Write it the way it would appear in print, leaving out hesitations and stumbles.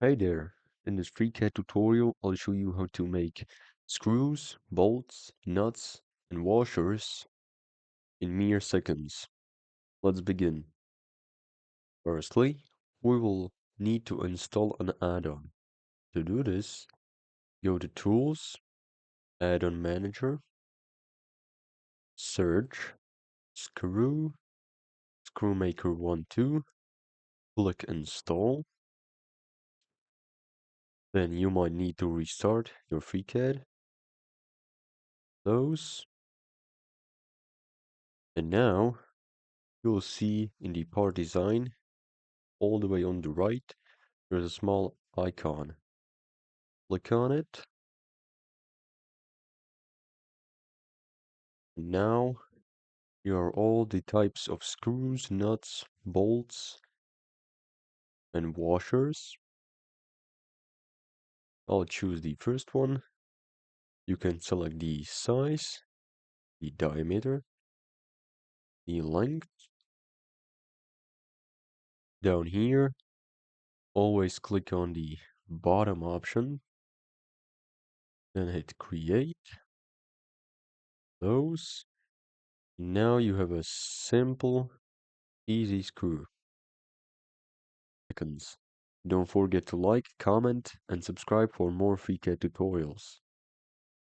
Hey there, in this FreeCad tutorial I'll show you how to make screws, bolts, nuts and washers in mere seconds. Let's begin. Firstly, we will need to install an add-on. To do this, go to Tools, Add-on Manager, Search, Screw, Screwmaker 1-2, click Install. Then you might need to restart your FreeCAD. Those. And now you'll see in the part design all the way on the right, there's a small icon. Click on it. And now here are all the types of screws, nuts, bolts, and washers. I'll choose the first one. You can select the size, the diameter, the length. Down here, always click on the bottom option, then hit create. Those. Now you have a simple, easy screw. Seconds. Don't forget to like, comment, and subscribe for more FreeCAD tutorials.